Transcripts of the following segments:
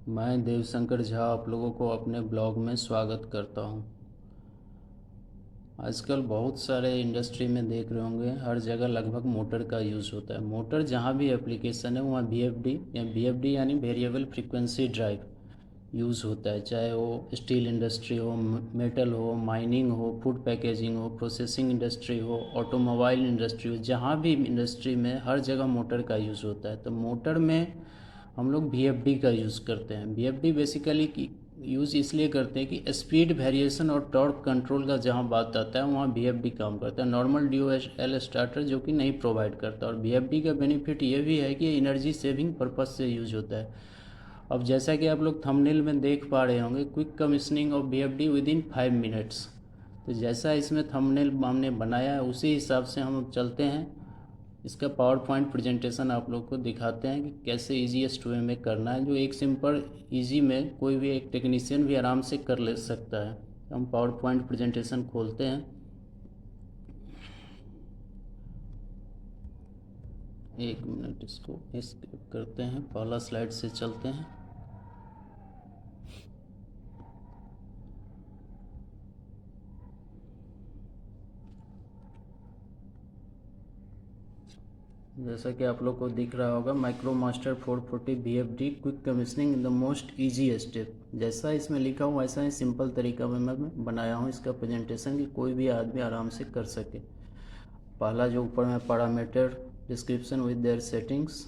मैं देवशंकर झा आप लोगों को अपने ब्लॉग में स्वागत करता हूं। आजकल बहुत सारे इंडस्ट्री में देख रहे होंगे, हर जगह लगभग मोटर का यूज़ होता है। मोटर जहां भी एप्लीकेशन है वहां वीएफडी यानी वेरिएबल फ्रीक्वेंसी ड्राइव यूज़ होता है। चाहे वो स्टील इंडस्ट्री हो, मेटल हो, माइनिंग हो, फूड पैकेजिंग हो, प्रोसेसिंग इंडस्ट्री हो, ऑटोमोबाइल इंडस्ट्री हो, जहाँ भी इंडस्ट्री में हर जगह मोटर का यूज़ होता है। तो मोटर में हम लोग वीएफडी का यूज़ करते हैं। वीएफडी बेसिकली की यूज़ इसलिए करते हैं कि स्पीड वेरिएशन और टॉर्क कंट्रोल का जहाँ बात आता है वहाँ वीएफडी काम करता है। नॉर्मल डीओएल स्टार्टर जो कि नहीं प्रोवाइड करता। और वीएफडी का बेनिफिट ये भी है कि एनर्जी सेविंग पर्पज़ से यूज होता है। अब जैसा कि आप लोग थंबनेल में देख पा रहे होंगे, quick commissioning of VFD with in 5 minutes. तो जैसा इसमें थंबनेल हमने बनाया है उसी हिसाब से हम चलते हैं। इसका पावर पॉइंट प्रेजेंटेशन आप लोग को दिखाते हैं कि कैसे ईजीएस्ट वे में करना है, जो एक सिंपल इजी में कोई भी एक टेक्नीशियन भी आराम से कर ले सकता है। हम पावर पॉइंट प्रेजेंटेशन खोलते हैं। एक मिनट, इसको स्किप करते हैं, पहला स्लाइड से चलते हैं। जैसा कि आप लोग को दिख रहा होगा, micro master 440 VFD quick commissioning in the most easy step. जैसा इसमें लिखा हुआ वैसा ही सिंपल तरीका में मैं बनाया हूँ इसका प्रेजेंटेशन कि कोई भी आदमी आराम से कर सके। पहला जो ऊपर में parameter description with their settings.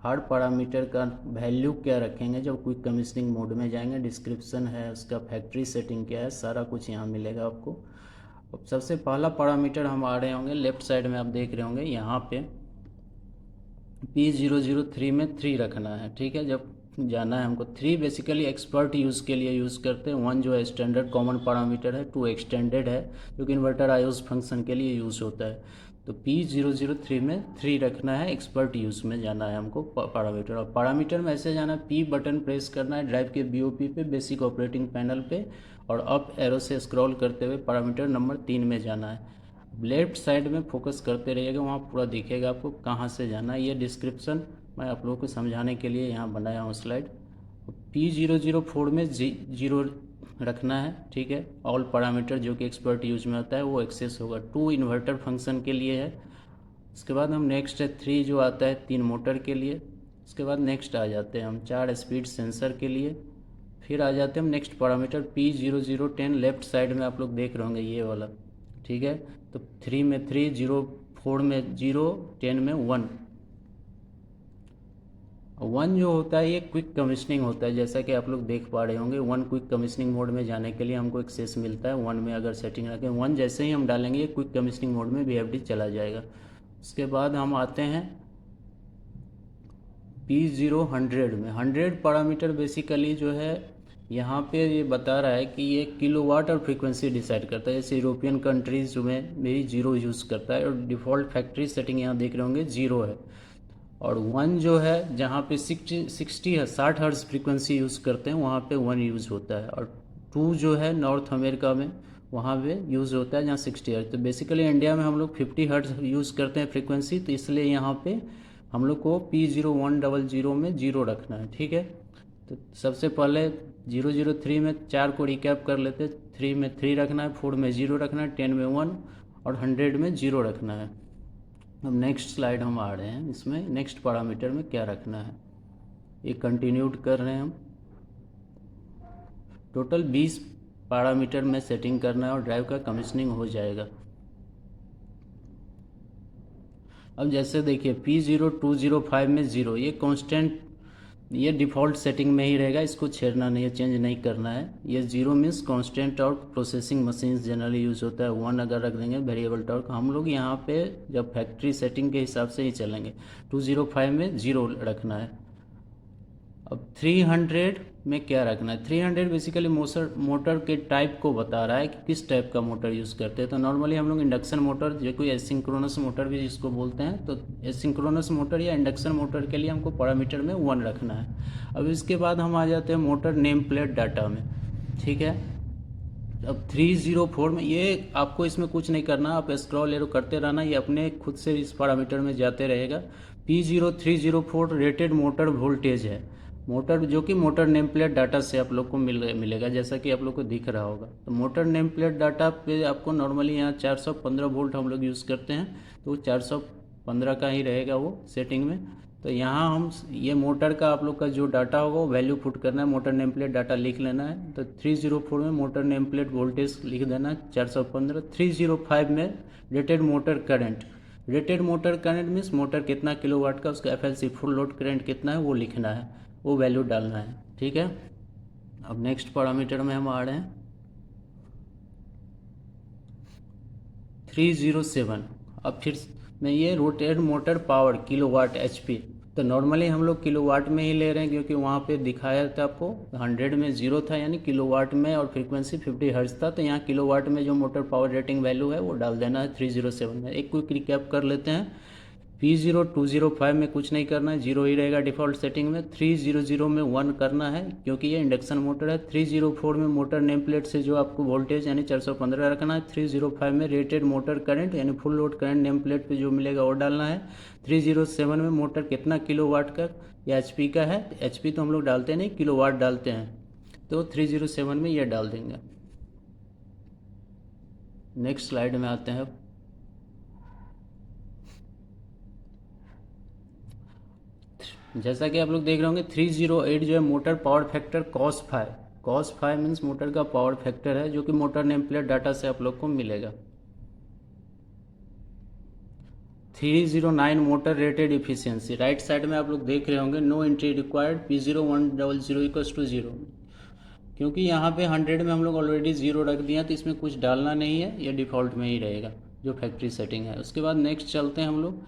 Her parameter का वैल्यू क्या रखेंगे जब क्विक कमीशनिंग मोड में जाएंगे, डिस्क्रिप्शन है, उसका फैक्ट्री सेटिंग क्या है, सारा कुछ यहाँ मिलेगा आपको। अब सबसे पहला पैरामीटर हम आ रहे होंगे, लेफ्ट साइड में आप देख रहे होंगे यहाँ पे P003 में 3 रखना है। ठीक है, जब जाना है हमको 3 बेसिकली एक्सपर्ट यूज़ के लिए यूज़ करते हैं। 1 जो है स्टैंडर्ड कॉमन पैरामीटर है, 2 एक्सटेंडेड है जो कि इन्वर्टर आयोज फंक्शन के लिए यूज़ होता है। तो P003 में 3 रखना है, एक्सपर्ट यूज़ में जाना है हमको पैरामीटर। और पैरामीटर में ऐसे जाना है, P बटन प्रेस करना है ड्राइव के BOP पे, बेसिक ऑपरेटिंग पैनल पे, और अप एरो से स्क्रॉल करते हुए पैरामीटर नंबर 3 में जाना है। लेफ्ट साइड में फोकस करते रहिएगा, वहाँ पूरा दिखेगा आपको कहाँ से जाना है। ये डिस्क्रिप्शन मैं आप लोगों को समझाने के लिए यहाँ बनाया हूँ स्लाइड। P004 में जीरो रखना है। ठीक है, ऑल पैरामीटर जो कि एक्सपर्ट यूज में होता है वो एक्सेस होगा। 2 इन्वर्टर फंक्शन के लिए है। उसके बाद हम नेक्स्ट है 3 जो आता है 3 मोटर के लिए। उसके बाद नेक्स्ट आ जाते हैं हम 4 स्पीड सेंसर के लिए। फिर आ जाते हैं हम next parameter P0010, left side में आप लोग देख रहे होंगे ये वाला। ठीक है, तो 3 में 3, 04 में 0, 10 में 1। 1 जो होता है ये क्विक कमीशनिंग होता है, जैसा कि आप लोग देख पा रहे होंगे। 1 क्विक कमीशनिंग मोड में जाने के लिए हमको एक्सेस मिलता है। 1 में अगर सेटिंग रखें, 1 जैसे ही हम डालेंगे ये क्विक कमीशनिंग मोड में VFD चला जाएगा। उसके बाद हम आते हैं P0100 में। 100 पैरामीटर बेसिकली जो है यहाँ पे ये बता रहा है कि ये किलोवाट और फ्रीक्वेंसी डिसाइड करता है। जैसे यूरोपियन कंट्रीज में मेरी 0 यूज़ करता है, और डिफ़ॉल्ट फैक्ट्री सेटिंग यहाँ देख रहे होंगे 0 है। और 1 जो है जहाँ पे 60 है, 60 हर्ट्ज़ फ्रीक्वेंसी यूज़ करते हैं वहाँ पे 1 यूज़ होता है। और 2 जो है नॉर्थ अमेरिका में वहाँ पे यूज़ होता है जहाँ 60 हर्ट्ज़। तो बेसिकली इंडिया में हम लोग 50 हर्ट्ज़ यूज़ करते हैं फ्रीक्वेंसी, तो इसलिए यहाँ पे हम लोग को P0100 में 0 रखना है। ठीक है, तो सबसे पहले 003 में 4 को रिकैप कर लेते। 3 में 3 रखना है, 4 में 0 रखना है, 10 में 1 और 100 में 0 रखना है। अब नेक्स्ट स्लाइड हम आ रहे हैं, इसमें नेक्स्ट पैरामीटर में क्या रखना है ये कंटिन्यूड कर रहे हैं हम। टोटल 20 पैरामीटर में सेटिंग करना है और ड्राइव का कमीशनिंग हो जाएगा। अब जैसे देखिए P0205 में 0, ये कांस्टेंट, ये डिफ़ॉल्ट सेटिंग में ही रहेगा, इसको छेड़ना नहीं है, चेंज नहीं करना है। ये 0 means constant torque processing machine generally use होता है। 1 अगर रख देंगे वेरिएबल टॉर्क। हम लोग यहाँ पे जब फैक्ट्री सेटिंग के हिसाब से ही चलेंगे। 205 में 0 रखना है। अब 300 में क्या रखना है, 300 बेसिकली मोटर के टाइप को बता रहा है कि किस टाइप का मोटर यूज़ करते हैं। तो नॉर्मली हम लोग इंडक्शन मोटर, जो कोई एसिंक्रोनस मोटर भी जिसको बोलते हैं, तो एसिंक्रोनस मोटर या इंडक्शन मोटर के लिए हमको पैरामीटर में 1 रखना है। अब इसके बाद हम आ जाते हैं मोटर नेम प्लेट डाटा में। ठीक है, अब 304 में ये आपको इसमें कुछ नहीं करना, आप स्क्रॉल एरो करते रहना, ये अपने खुद से इस पैरामीटर में जाते रहेगा। P0304 रेटेड मोटर वोल्टेज है। मोटर जो कि मोटर नेम प्लेट डाटा से आप लोग को मिलेगा, जैसा कि आप लोग को दिख रहा होगा। तो मोटर नेम प्लेट डाटा पे आपको नॉर्मली यहाँ 415 वोल्ट हम लोग यूज़ करते हैं, तो 415 का ही रहेगा वो सेटिंग में। तो यहाँ हम ये मोटर का आप लोग का जो डाटा होगा वो वैल्यू पुट करना है, मोटर नेम प्लेट डाटा लिख लेना है। तो 304 में मोटर नेम प्लेट वोल्टेज लिख देना है 415। 305 में rated motor current, rated motor current means motor कितना किलोवाट का, उसका FLC फुल लोड करंट कितना है वो लिखना है, वो वैल्यू डालना है, ठीक है। अब नेक्स्ट पैरामीटर में हम आ रहे हैं 307। अब फिर मैं ये rotate motor power kilowatt HP, तो नॉर्मली हम लोग किलोवाट में ही ले रहे हैं क्योंकि वहाँ पे दिखाया था आपको 100 में 0 था, यानी किलोवाट में, और फ्रीक्वेंसी 50 हर्ट्ज था। तो यहाँ किलोवाट में जो मोटर पावर रेटिंग वैल्यू है वो डाल देना है 307 में। एक क्विक रिकैप कर लेते हैं। P0205 में कुछ नहीं करना है, 0 ही रहेगा डिफ़ॉल्ट सेटिंग में। 300 में 1 करना है क्योंकि ये इंडक्शन मोटर है। 304 में मोटर नेम प्लेट से जो आपको वोल्टेज यानी 415 रखना है। 305 में रेटेड मोटर करंट यानी full load current name plate पर जो मिलेगा वो डालना है। 307 में मोटर कितना किलोवाट का या HP का है, HP तो हम लोग डालते नहीं, किलोवाट डालते हैं, तो 307 में ये डाल देंगे। नेक्स्ट स्लाइड में आते हैं। जैसा कि आप लोग देख रहे होंगे 308 जो है motor power factor cos5, cos5 means motor का पावर फैक्टर है जो कि मोटर नेम प्लेट डाटा से आप लोग को मिलेगा। 309 motor rated efficiency, right side में आप लोग देख रहे होंगे नो एंट्री रिक्वायर्ड, P0100 = 0, क्योंकि यहाँ पे 100 में हम लोग ऑलरेडी 0 रख दिया तो इसमें कुछ डालना नहीं है, ये डिफ़ॉल्ट में ही रहेगा जो फैक्ट्री सेटिंग है। उसके बाद नेक्स्ट चलते हैं हम लोग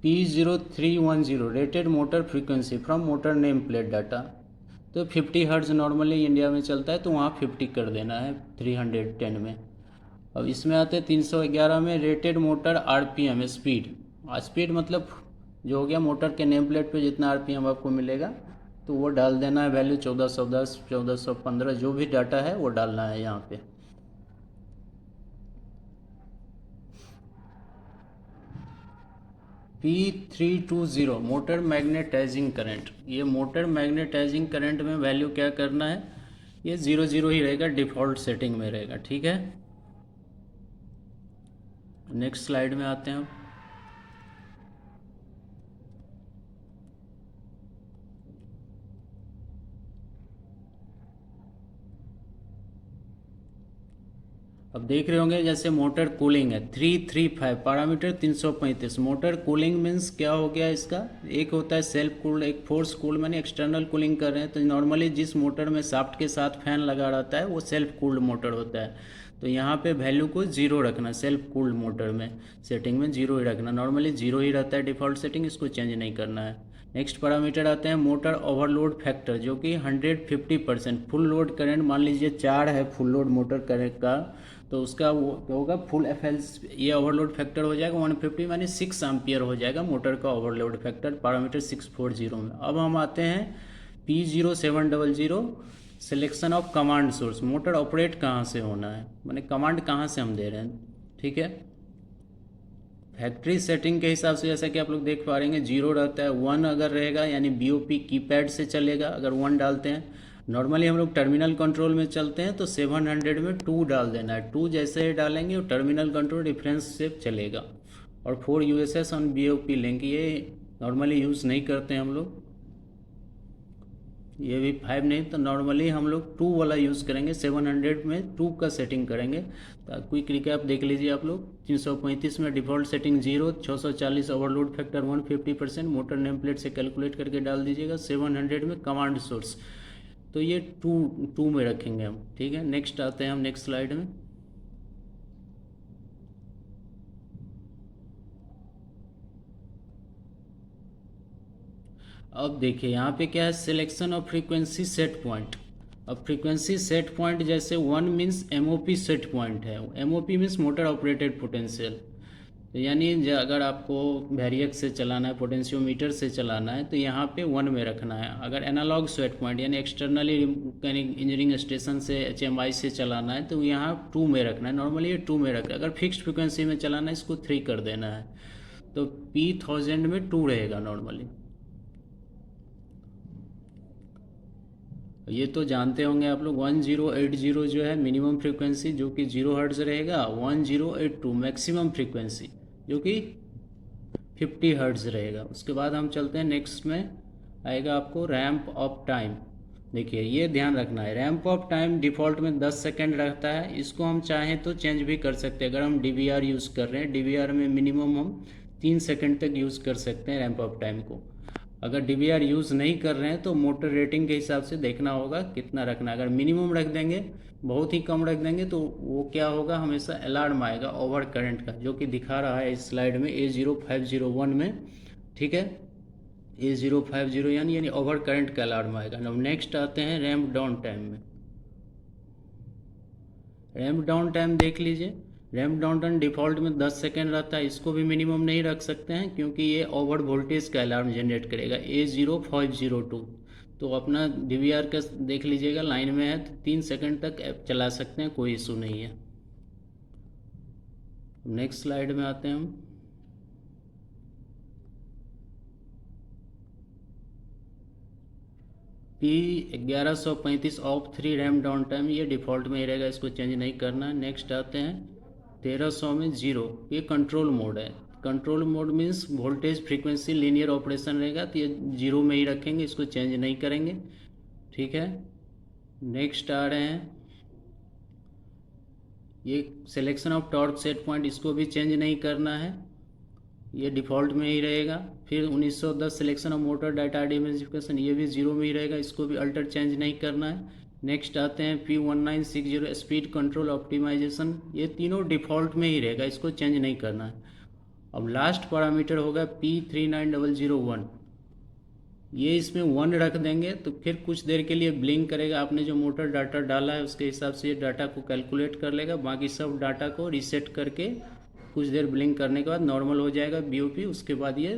P0310 rated motor frequency from motor name plate data. तो 50 हर्ट्ज नॉर्मली इंडिया में चलता है, तो वहाँ 50 कर देना है 310 में। अब इसमें आते हैं 311 में rated motor RPM speed, speed मतलब जो हो गया मोटर के नेम प्लेट पर जितना RPM आपको मिलेगा तो वो डाल देना है वैल्यू 1410, 1415 जो भी डाटा है वो डालना है यहाँ पे। P320 मोटर मैग्नेटाइजिंग करंट, ये मोटर मैग्नेटाइजिंग करंट में वैल्यू क्या करना है, ये 00 ही रहेगा, डिफ़ॉल्ट सेटिंग में रहेगा, ठीक है। नेक्स्ट स्लाइड में आते हैं। अब देख रहे होंगे जैसे मोटर कूलिंग है 335 पैरामीटर 335। मोटर कूलिंग मीन्स क्या हो गया इसका, एक होता है सेल्फ कूल्ड, एक फोर्स कूल्ड, मैंने एक्सटर्नल कूलिंग कर रहे हैं। तो नॉर्मली जिस मोटर में शाफ्ट के साथ फैन लगा रहता है वो सेल्फ कूल्ड मोटर होता है। तो यहाँ पे वैल्यू को 0 रखना, सेल्फ कूल्ड मोटर में सेटिंग में 0 ही रखना, नॉर्मली 0 ही रहता है डिफ़ॉल्ट सेटिंग, इसको चेंज नहीं करना है। नेक्स्ट पैरामीटर आते हैं मोटर ओवरलोड फैक्टर, जो कि 150%। फुल लोड करंट मान लीजिए 4 है फुल लोड मोटर करंट का, तो उसका वो क्या होगा फुल FL ये ओवरलोड फैक्टर हो जाएगा 150 यानी 6 एम्पियर हो जाएगा मोटर का ओवरलोड फैक्टर, पैरामीटर 640 में। अब हम आते हैं P0700 selection of command source, motor operate कहाँ से होना है, माने कमांड कहाँ से हम दे रहे हैं, ठीक है। फैक्ट्री सेटिंग के हिसाब से जैसा कि आप लोग देख पा रहे हैं 0 रहता है, 1 अगर रहेगा यानी BOP कीपैड से चलेगा अगर 1 डालते हैं। नॉर्मली हम लोग टर्मिनल कंट्रोल में चलते हैं तो 700 में 2 डाल देना है, 2 जैसे ही डालेंगे वो टर्मिनल कंट्रोल डिफरेंस से चलेगा। और 4 USS ऑन BOP लिंक, ये नॉर्मली यूज़ नहीं करते हैं हम लोग, ये भी 5 नहीं, तो नॉर्मली हम लोग 2 वाला यूज़ करेंगे, 700 में 2 का सेटिंग करेंगे। तो क्विक रिकैप देख लीजिए आप लोग, 335 में default setting 0, 640 overload factor 150%, motor name plate से कैलकुलेट करके डाल दीजिएगा। 700 में कमांड सोर्स, तो ये 2 में रखेंगे हम, ठीक है। नेक्स्ट आते हैं हम नेक्स्ट स्लाइड में। अब देखिए यहाँ पे क्या है, selection of frequency set point. अब फ्रीक्वेंसी सेट पॉइंट जैसे 1 मीन्स MOP सेट पॉइंट है, MOP means motor operated potential, तो यानी अगर आपको वेरिएक से चलाना है, पोटेंशियोमीटर से चलाना है तो यहाँ पे 1 में रखना है। अगर एनालॉग सेट पॉइंट यानी एक्सटर्नली इंजीनियरिंग स्टेशन से HMI से चलाना है तो यहाँ 2 में रखना है, नॉर्मली ये 2 में रखना है। अगर फिक्स्ड फ्रिक्वेंसी में चलाना है इसको 3 कर देना है, तो P1000 में 2 रहेगा नॉर्मली। ये तो जानते होंगे आप लोग, 1080 जो है मिनिमम फ्रीक्वेंसी जो कि 0 हर्ट्ज रहेगा, 1082 मैक्सिमम फ्रीक्वेंसी जो कि 50 हर्ट्ज रहेगा। उसके बाद हम चलते हैं नेक्स्ट में, आएगा आपको रैंप ऑफ टाइम। देखिए ये ध्यान रखना है, रैंप ऑफ टाइम डिफ़ॉल्ट में 10 सेकेंड रहता है, इसको हम चाहें तो चेंज भी कर सकते हैं। अगर हम DVR यूज़ कर रहे हैं, DVR में मिनिमम हम 3 सेकेंड तक यूज़ कर सकते हैं रैंप ऑफ टाइम को। अगर DVR यूज़ नहीं कर रहे हैं तो मोटर रेटिंग के हिसाब से देखना होगा कितना रखना है। अगर मिनिमम रख देंगे, बहुत ही कम रख देंगे, तो वो क्या होगा, हमेशा अलार्म आएगा ओवर करंट का, जो कि दिखा रहा है इस स्लाइड में A0501 में। ठीक है, A050 यानी ओवर करंट का अलार्म आएगा। अब नेक्स्ट आते हैं रैम्प डाउन टाइम में। रैम्प डाउन टाइम देख लीजिए, रैम्प डाउन टाइम डिफ़ॉल्ट में 10 सेकेंड रहता है, इसको भी मिनिमम नहीं रख सकते हैं क्योंकि ये ओवर वोल्टेज का अलार्म जनरेट करेगा A0502। तो अपना DVR का देख लीजिएगा, लाइन में है तो 3 सेकेंड तक ऐप चला सकते हैं, कोई इशू नहीं है। नेक्स्ट स्लाइड में आते हैं हम। P1135 of 3 RAM down time, ये डिफ़ॉल्ट में ही रहेगा, इसको चेंज नहीं करना है। नेक्स्ट आते हैं 1300 में 0, ये कंट्रोल मोड है। Control mode means voltage frequency linear operation रहेगा, तो ये 0 में ही रखेंगे, इसको चेंज नहीं करेंगे। ठीक है, नेक्स्ट आ रहे हैं ये selection of torque set point, इसको भी चेंज नहीं करना है, ये डिफ़ॉल्ट में ही रहेगा। फिर 1910 सिलेक्शन ऑफ मोटर डाटा डिमेंसिफिकेशन, ये भी 0 में ही रहेगा, इसको भी अल्टर चेंज नहीं करना है। नेक्स्ट आते हैं P1960 स्पीड कंट्रोल ऑप्टिमाइजेशन, ये तीनों डिफ़ॉल्ट में ही रहेगा, इसको चेंज नहीं करना है। अब लास्ट पैरामीटर होगा P39001, ये इसमें 1 रख देंगे तो फिर कुछ देर के लिए ब्लिंक करेगा। आपने जो मोटर डाटा डाला है उसके हिसाब से ये डाटा को कैलकुलेट कर लेगा, बाकी सब डाटा को रीसेट करके कुछ देर ब्लिंक करने के बाद नॉर्मल हो जाएगा BOP। उसके बाद ये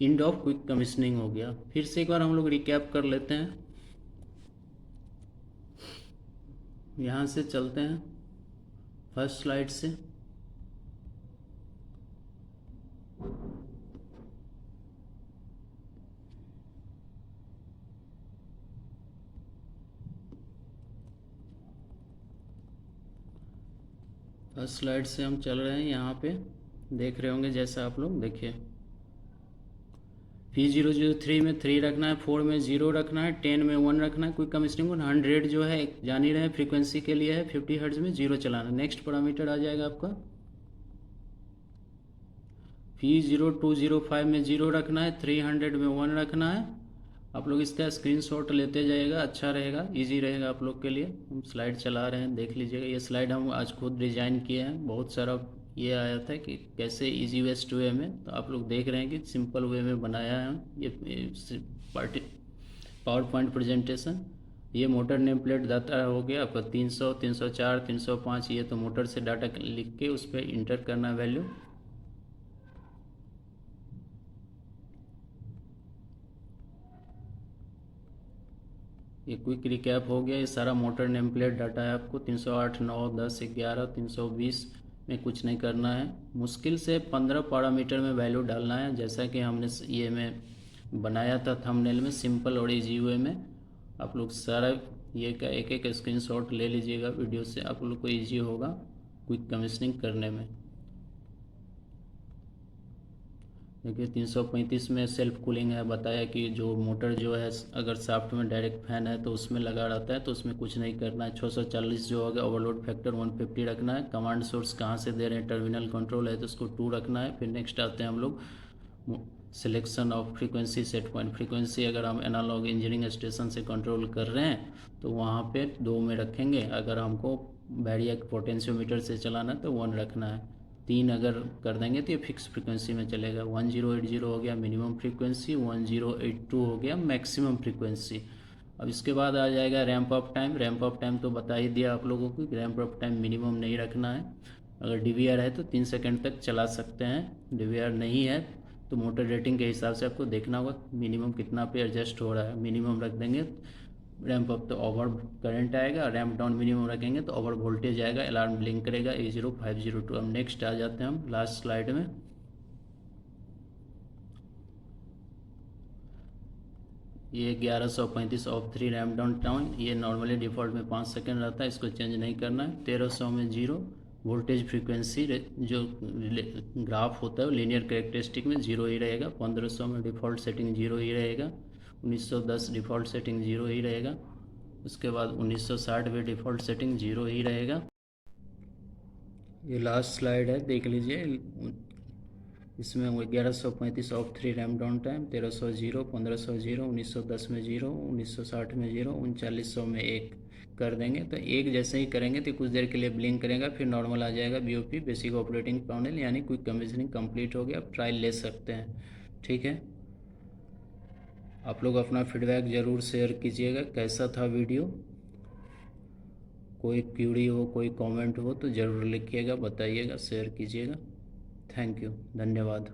एंड ऑफ क्विक कमीशनिंग हो गया। फिर से एक बार हम लोग रिकैप कर लेते हैं, यहाँ से चलते हैं फर्स्ट स्लाइड से। फर्स्ट स्लाइड से हम चल रहे हैं, यहाँ पे देख रहे होंगे जैसा आप लोग देखिए, P003 में 3 रखना है, 4 में 0 रखना है, 10 में 1 रखना है, क्विक कमीशनिंग 100 जो है जान ही रहे हैं फ्रीक्वेंसी के लिए है, 50 हर्ट्ज में 0 चलाना। नेक्स्ट पैरामीटर आ जाएगा आपका P0205 में 0 रखना है, 300 में 1 रखना है। आप लोग इसका स्क्रीनशॉट लेते जाइएगा, अच्छा रहेगा, इजी रहेगा आप लोग के लिए। हम स्लाइड चला रहे हैं, देख लीजिएगा। ये स्लाइड हम आज खुद डिज़ाइन किए हैं, बहुत सारा ये आया था कि कैसे इजी वेस्ट वे में, तो आप लोग देख रहे हैं कि सिंपल वे में बनाया है ये पावर पॉइंट प्रेजेंटेशन। ये मोटर नेम प्लेट डाटा हो गया आपका 300, 304, 305, ये तो मोटर से डाटा लिख के उस पर इंटर करना वैल्यू। ये क्विक रिकैप हो गया, ये सारा मोटर नेम प्लेट डाटा है आपको 308, 9, 10, 11, 320 में कुछ नहीं करना है। मुश्किल से 15 पैरामीटर में वैल्यू डालना है, जैसा कि हमने ये में बनाया था थंबनेल में, सिंपल और इजी वे में। आप लोग सारा ये का एक एक स्क्रीनशॉट ले लीजिएगा वीडियो से, आप लोग को ईजी होगा क्विक कमीशनिंग करने में। देखिए 335 में सेल्फ कूलिंग है, बताया कि जो मोटर जो है अगर शाफ्ट में डायरेक्ट फैन है तो उसमें लगा रहता है, तो उसमें कुछ नहीं करना है। 640 जो होगा ओवरलोड फैक्टर 150 रखना है। कमांड सोर्स कहाँ से दे रहे हैं, टर्मिनल कंट्रोल है तो उसको 2 रखना है। फिर नेक्स्ट आते हैं हम लोग selection of frequency set point. Frequency अगर हम एनालॉग इंजीनियरिंग स्टेशन से कंट्रोल कर रहे हैं तो वहाँ पे 2 में रखेंगे। अगर हमको वैरिएक पोटेंशियोमीटर से चलाना है तो 1 रखना है। 3 अगर कर देंगे तो ये फिक्स फ्रीक्वेंसी में चलेगा। 1080 हो गया मिनिमम फ्रीक्वेंसी, 1082 हो गया मैक्सिमम फ्रीक्वेंसी। अब इसके बाद आ जाएगा ramp of time. Ramp of time तो बता ही दिया आप लोगों को, रैंप ऑफ टाइम मिनिमम नहीं रखना है। अगर DVR है तो 3 सेकंड तक चला सकते हैं, DVR नहीं है तो मोटर रेटिंग के हिसाब से आपको देखना होगा मिनिमम कितना पे एडजस्ट हो रहा है। मिनिमम रख देंगे रैंप अप तो ओवर करंट आएगा, रैंप डाउन मिनिमम रखेंगे तो ओवर वोल्टेज आएगा, अलार्म ब्लिंक करेगा A0502। अब नेक्स्ट आ जाते हैं हम लास्ट स्लाइड में। ये 1135 ऑफ 3 रैम्प डाउन टाइम, ये नॉर्मली डिफ़ॉल्ट में 5 सेकंड रहता है, इसको चेंज नहीं करना है। 1300 में 0, वोल्टेज फ्रीक्वेंसी जो ग्राफ होता है वो लीनियर कैरेक्टरिस्टिक में 0 ही रहेगा। 1500 में डिफ़ॉल्ट सेटिंग 0 ही रहेगा। 1910 डिफ़ॉल्ट सेटिंग 0 ही रहेगा। उसके बाद 1960 में डिफ़ॉल्ट सेटिंग 0 ही रहेगा। ये लास्ट स्लाइड है, देख लीजिए। इसमें 1135 ऑफ 3 रैम्प डाउन टाइम, 1300 0, 1500 0, 1910 में 0, 1960 में 0, 3900 में 1 कर देंगे। तो एक जैसे ही करेंगे तो कुछ देर के लिए ब्लिंक करेगा, फिर नॉर्मल आ जाएगा बीओपी, बेसिक ऑपरेटिंग पैनल, यानी क्विक कमीशनिंग कंप्लीट हो गया। आप ट्रायल ले सकते हैं, ठीक है। आप लोग अपना फीडबैक ज़रूर शेयर कीजिएगा, कैसा था वीडियो। कोई क्यूरी हो, कोई कमेंट हो तो ज़रूर लिखिएगा, बताइएगा, शेयर कीजिएगा। थैंक यू, धन्यवाद।